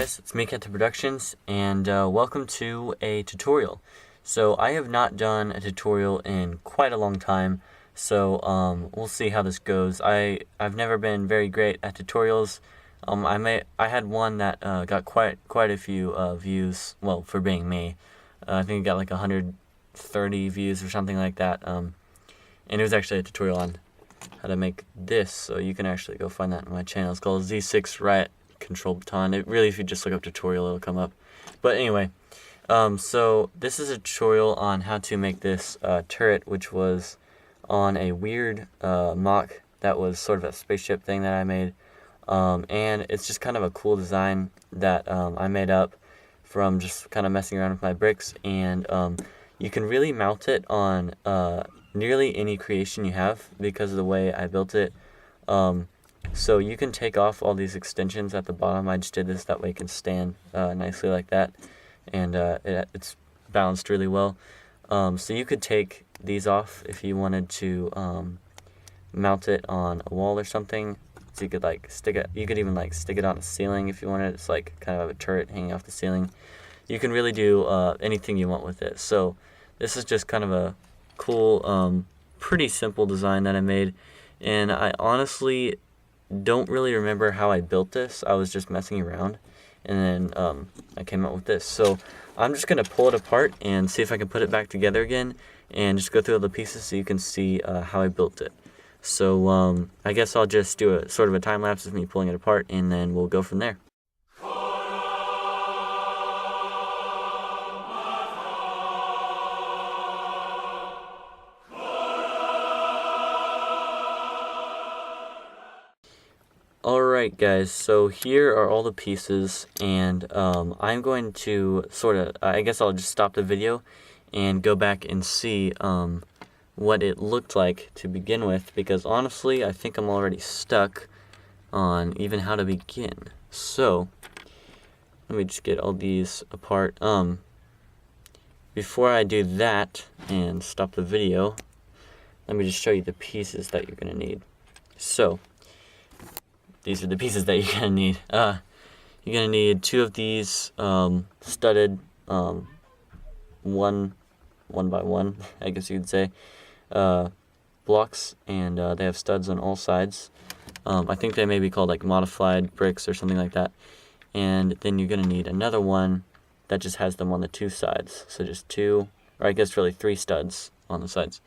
guys, it's me, TheCaptain'sCustoms, and welcome to a tutorial. So I have not done a tutorial in quite a long time, so we'll see how this goes. I've never been very great at tutorials. I had one that got quite a few views. Well, for being me, I think it got like 130 views or something like that. And it was actually a tutorial on how to make this, so you can actually go find that on my channel. It's called Z6 Riot Control Baton. It really, if you just look up tutorial, it'll come up. But anyway, so this is a tutorial on how to make this turret, which was on a weird mock that was sort of a spaceship thing that I made. And it's just kind of a cool design that I made up from just kind of messing around with my bricks. And you can really mount it on nearly any creation you have because of the way I built it. So you can take off all these extensions at the bottom. I just did this that way it can stand nicely like that, and it's balanced really well. So you could take these off if you wanted to mount it on a wall or something. So you could like stick it. You could even like stick it on a ceiling if you wanted. It's like kind of a turret hanging off the ceiling. You can really do anything you want with it. So this is just kind of a cool, pretty simple design that I made, and I honestly don't really remember how I built this. I was just messing around, and then I came up with this. So I'm just gonna pull it apart and see if I can put it back together again, and just go through all the pieces so you can see how I built it. So I guess I'll just do a sort of a time lapse of me pulling it apart, and then we'll go from there. Alright guys, so here are all the pieces, and I'm going to sort of, I guess I'll just stop the video and go back and see what it looked like to begin with, because honestly I think I'm already stuck on even how to begin. So let me just get all these apart. Before I do that and stop the video, let me just show you the pieces that you're going to need. So these are the pieces that you're going to need. You're going to need 2 of these studded, one by one, I guess you could say, blocks, and they have studs on all sides. I think they may be called like modified bricks or something like that. And then you're going to need another one that just has them on the 2 sides. So just 2, or I guess really 3 studs on the sides.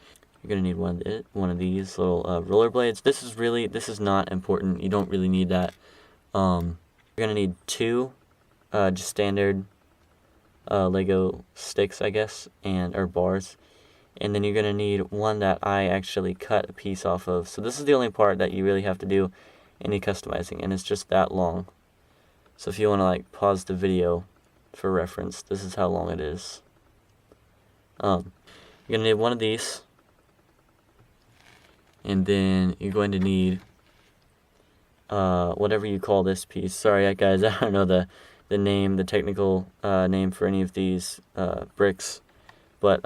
You're going to need one of these little roller blades. This is not important. You don't really need that. You're going to need 2 just standard Lego sticks, I guess, or bars. And then you're going to need one that I actually cut a piece off of. So this is the only part that you really have to do any customizing, and it's just that long. So if you want to like pause the video for reference, this is how long it is. You're going to need one of these. And then you're going to need whatever you call this piece. Sorry guys, I don't know the technical name for any of these bricks, but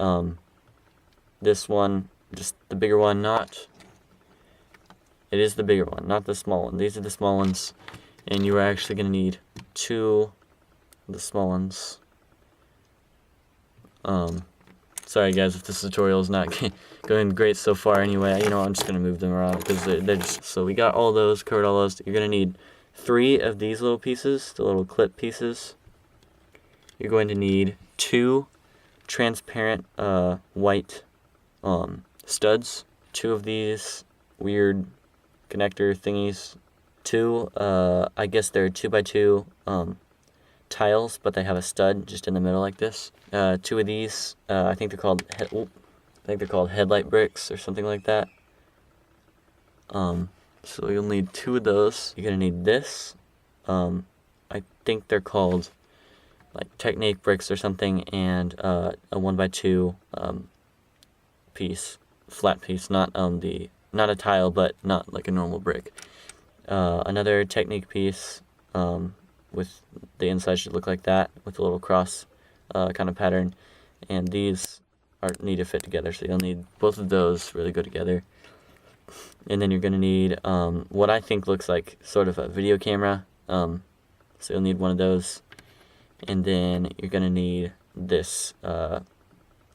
this one, just the bigger one, it is the bigger one, not the small one. These are the small ones, and you are actually going to need 2 of the small ones. Sorry guys if this tutorial is not going great so far anyway. You know, I'm just going to move them around because they're just... So we got all those, covered all those. You're going to need 3 of these little pieces, the little clip pieces. You're going to need 2 transparent white studs. 2 of these weird connector thingies. 2, I guess they're 2x2 tiles, but they have a stud just in the middle like this. 2 of these, I think they're called headlight bricks or something like that. So you'll need 2 of those. You're gonna need this. I think they're called like Technique bricks or something, and a 1x2 piece, flat piece, not a tile, but not like a normal brick. Another Technique piece. With the inside should look like that, with a little cross kind of pattern, and these need to fit together, so you'll need both of those really go together. And then you're going to need what I think looks like sort of a video camera, so you'll need one of those. And then you're going to need this kind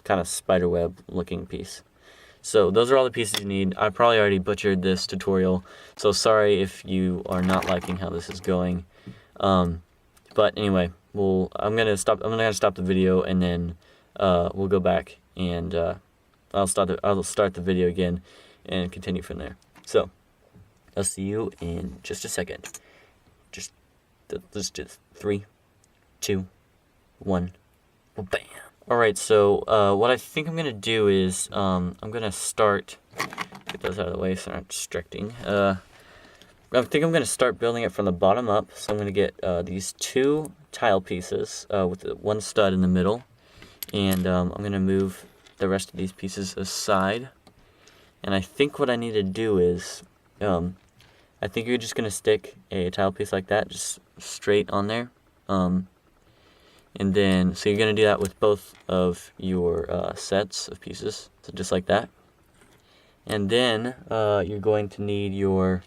of spiderweb looking piece. So those are all the pieces you need. I probably already butchered this tutorial, so sorry if you are not liking how this is going. But anyway, I'm gonna stop the video, and then we'll go back and I'll start the video again and continue from there. So I'll see you in just a second. Let's just 3, 2, 1, well, bam. Alright, so what I think I'm gonna do is I'm gonna start, get those out of the way so they're not distracting. I think I'm gonna start building it from the bottom up. So I'm gonna get these 2 tile pieces with the 1 stud in the middle, and I'm gonna move the rest of these pieces aside. And I think what I need to do is I think you're just gonna stick a tile piece like that just straight on there. And then, so you're going to do that with both of your sets of pieces, so just like that. And then you're going to need your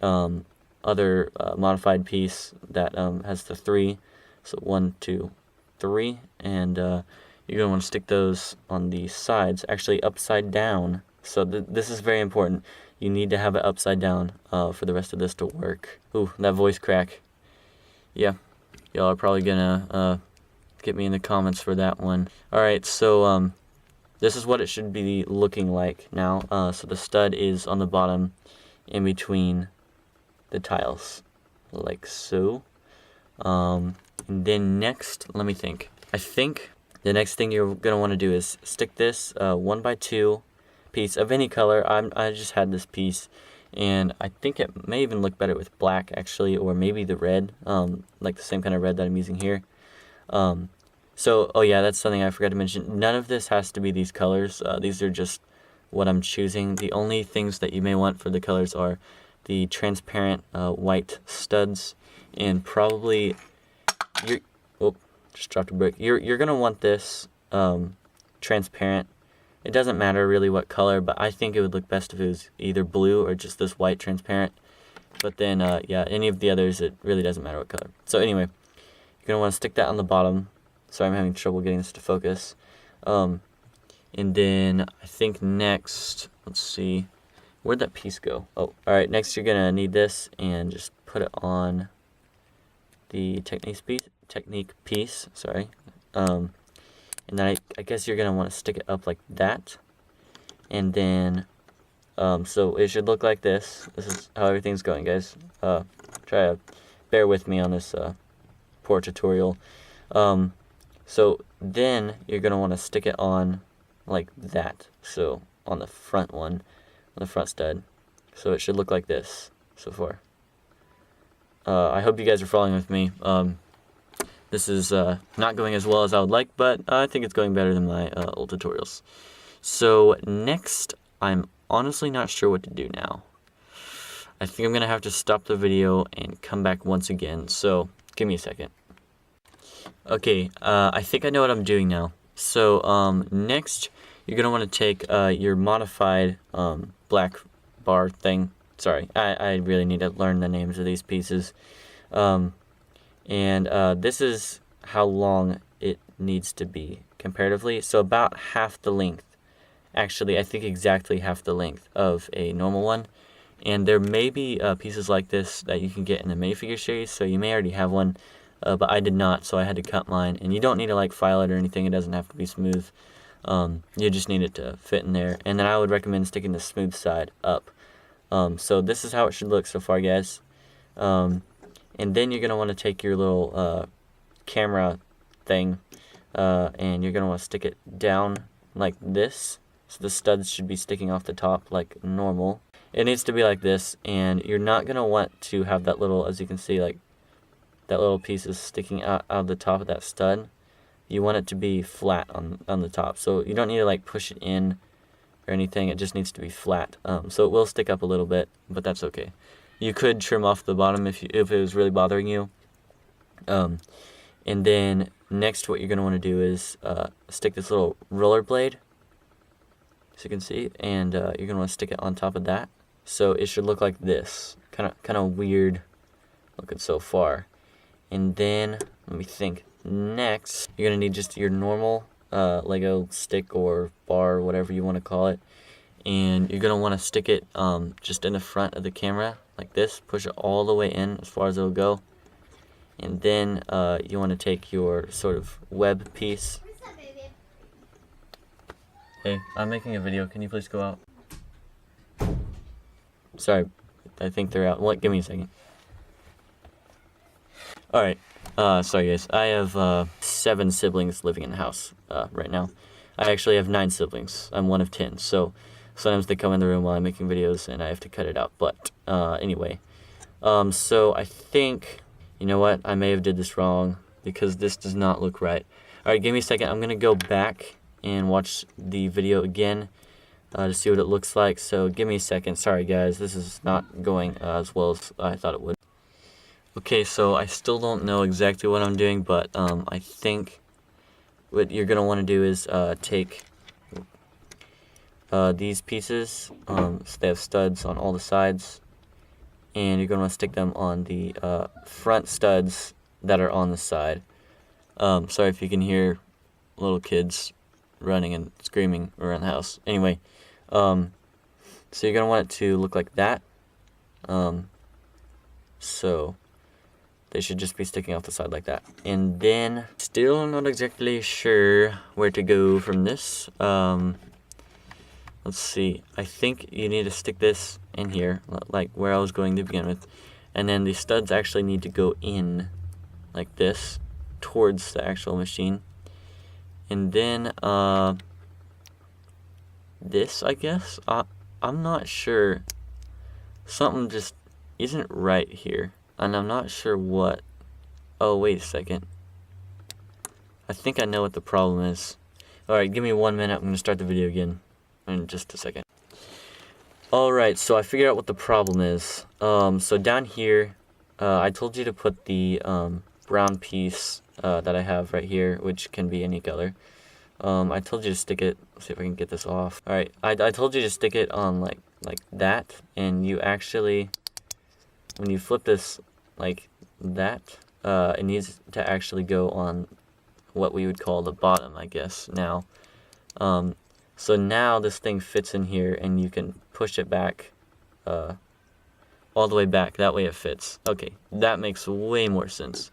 other modified piece that has the 3, so 1, 2, 3, and you're going to want to stick those on the sides, actually upside down. So this is very important. You need to have it upside down for the rest of this to work. Ooh, that voice crack. Yeah, y'all are probably gonna get me in the comments for that one. Alright, so this is what it should be looking like now. So the stud is on the bottom in between the tiles, like so. And then next, let me think. I think the next thing you're gonna want to do is stick this 1x2 piece of any color. I just had this piece, and I think it may even look better with black actually, or maybe the red, like the same kind of red that I'm using here. So, oh yeah, that's something I forgot to mention. None of this has to be these colors. These are just what I'm choosing. The only things that you may want for the colors are the transparent white studs, and probably just dropped a brick. You're gonna want this transparent. It doesn't matter really what color, but I think it would look best if it was either blue or just this white transparent. But then, yeah, any of the others, it really doesn't matter what color. So anyway, you're gonna want to stick that on the bottom. Sorry, I'm having trouble getting this to focus. And then I think next, let's see, where'd that piece go? Oh, alright, next you're gonna need this and just put it on the technique piece, sorry. And then I guess you're gonna want to stick it up like that. And then, so it should look like this. This is how everything's going, guys. Try to bear with me on this poor tutorial. So then you're going to want to stick it on like that. So on the front one, on the front stud. So it should look like this so far. I hope you guys are following with me. This is not going as well as I would like, but I think it's going better than my old tutorials. So next, I'm honestly not sure what to do now. I think I'm going to have to stop the video and come back once again. So give me a second. Okay, I think I know what I'm doing now. So next, you're going to want to take your modified black bar thing. Sorry, I really need to learn the names of these pieces. And this is how long it needs to be comparatively. So about half the length. Actually, I think exactly half the length of a normal one. And there may be pieces like this that you can get in the minifigure series, so you may already have one. But I did not, so I had to cut mine. And you don't need to like file it or anything. It doesn't have to be smooth. You just need it to fit in there. And then I would recommend sticking the smooth side up. So this is how it should look so far, guys. And then you're going to want to take your little camera thing, and you're going to want to stick it down like this. So the studs should be sticking off the top like normal. It needs to be like this, and you're not going to want to have that little, as you can see, like that little piece is sticking out of the top of that stud. You want it to be flat on the top. So you don't need to like push it in or anything. It just needs to be flat. So it will stick up a little bit, but that's okay. You could trim off the bottom if it was really bothering you. And then next what you're going to want to do is stick this little roller blade, as you can see, and you're going to want to stick it on top of that. So it should look like this. Kind of weird looking so far. And then, let me think, next, you're going to need just your normal Lego stick or bar, whatever you want to call it. And you're going to want to stick it just in the front of the camera, like this. Push it all the way in as far as it'll go. And then you want to take your sort of web piece. Hey, I'm making a video. Can you please go out? Sorry, I think they're out. What? Give me a second. Alright, sorry guys. I have 7 siblings living in the house right now. I actually have 9 siblings. I'm one of 10, so sometimes they come in the room while I'm making videos and I have to cut it out. But anyway, so I think, you know what, I may have did this wrong because this does not look right. Alright, give me a second. I'm going to go back and watch the video again to see what it looks like. So give me a second. Sorry guys, this is not going as well as I thought it would. Okay, so I still don't know exactly what I'm doing, but I think what you're going to want to do is take these pieces, so they have studs on all the sides, and you're going to want to stick them on the front studs that are on the side. Sorry if you can hear little kids running and screaming around the house. Anyway, so you're going to want it to look like that. So they should just be sticking off the side like that. And then, still not exactly sure where to go from this. Let's see. I think you need to stick this in here, like where I was going to begin with. And then the studs actually need to go in like this, towards the actual machine. And then, this, I guess? I'm not sure. Something just isn't right here. And I'm not sure what. Oh, wait a second. I think I know what the problem is. Alright, give me 1 minute. I'm going to start the video again in just a second. Alright, so I figured out what the problem is. So down here, I told you to put the brown piece that I have right here, which can be any color. I told you to stick it. Let's see if I can get this off. Alright, I told you to stick it on like that, and you actually, when you flip this like that, it needs to actually go on what we would call the bottom, I guess, now. So now this thing fits in here, and you can push it back all the way back. That way it fits. Okay, that makes way more sense.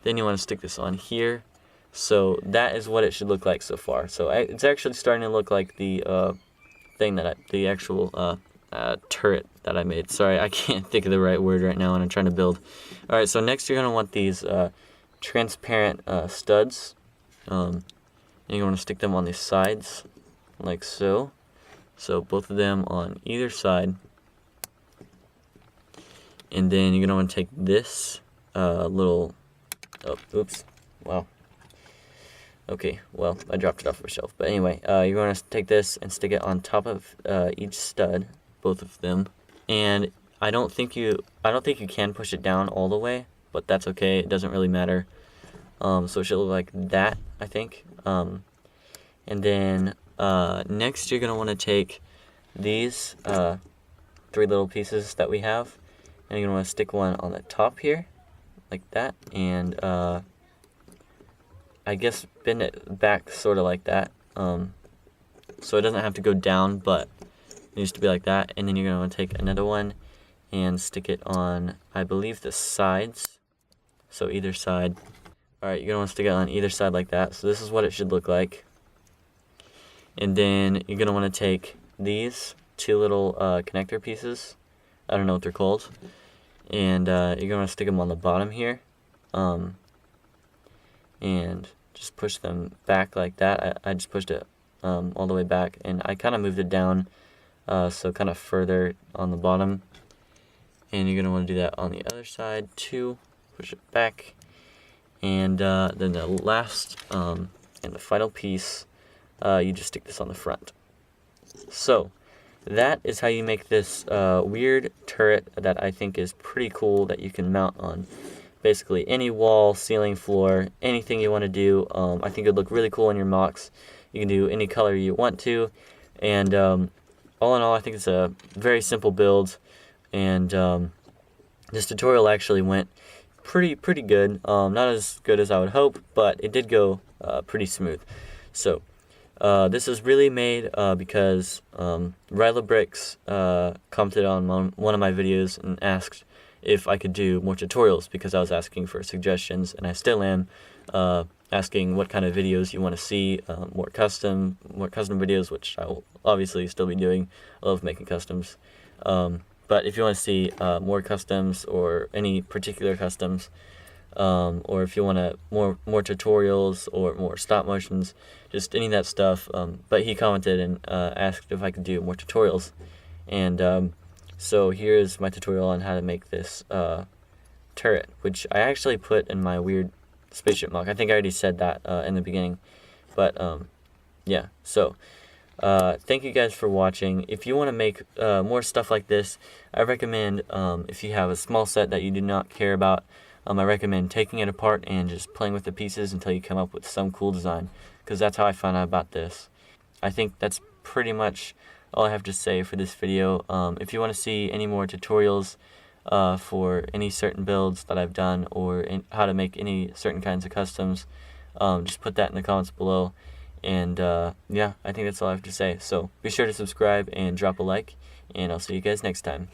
Then you want to stick this on here. So that is what it should look like so far. So it's actually starting to look like the thing that the actual turret that I made. Sorry, I can't think of the right word right now when I'm trying to build. Alright, so next you're going to want these transparent studs. And you're going to stick them on the sides, like so. So both of them on either side. And then you're going to want to take this little... Oh, oops. Wow. Okay, well, I dropped it off the shelf. But anyway, you're going to take this and stick it on top of each stud, both of them. And I don't think you can push it down all the way, but that's okay. It doesn't really matter. So it should look like that, I think. And then next you're going to want to take these 3 little pieces that we have, and you're going to want to stick one on the top here, like that, and I guess bend it back sort of like that, so it doesn't have to go down, but it needs to be like that. And then you're going to want to take another one and stick it on, I believe, the sides, so either side. Alright, you're going to want to stick it on either side like that. So this is what it should look like. And then you're going to want to take these 2 little connector pieces. I don't know what they're called. And you're going to stick them on the bottom here. And just push them back like that. I just pushed it all the way back. And I kind of moved it down, so kind of further on the bottom. And you're going to want to do that on the other side too. Push it back. And then the last and the final piece, you just stick this on the front. So that is how you make this weird turret that I think is pretty cool, that you can mount on basically any wall, ceiling, floor, anything you want to do. I think it would look really cool in your mocks. You can do any color you want to. And all in all, I think it's a very simple build. And this tutorial actually went pretty good. Not as good as I would hope, but it did go pretty smooth. So this is really made because Ryla Bricks commented on one of my videos and asked if I could do more tutorials, because I was asking for suggestions, and I still am asking what kind of videos you want to see, more custom videos, which I will obviously still be doing. I love making customs. But if you want to see more customs, or any particular customs, or if you want more tutorials or more stop motions, just any of that stuff. But he commented and asked if I could do more tutorials, and so here's my tutorial on how to make this turret, which I actually put in my weird spaceship mock. I think I already said that in the beginning, but yeah. So thank you guys for watching. If you want to make more stuff like this, I recommend, if you have a small set that you do not care about, I recommend taking it apart and just playing with the pieces until you come up with some cool design, because that's how I found out about this. I think that's pretty much all I have to say for this video. If you want to see any more tutorials for any certain builds that I've done, or how to make any certain kinds of customs, just put that in the comments below. And yeah, I think that's all I have to say. So be sure to subscribe and drop a like, and I'll see you guys next time.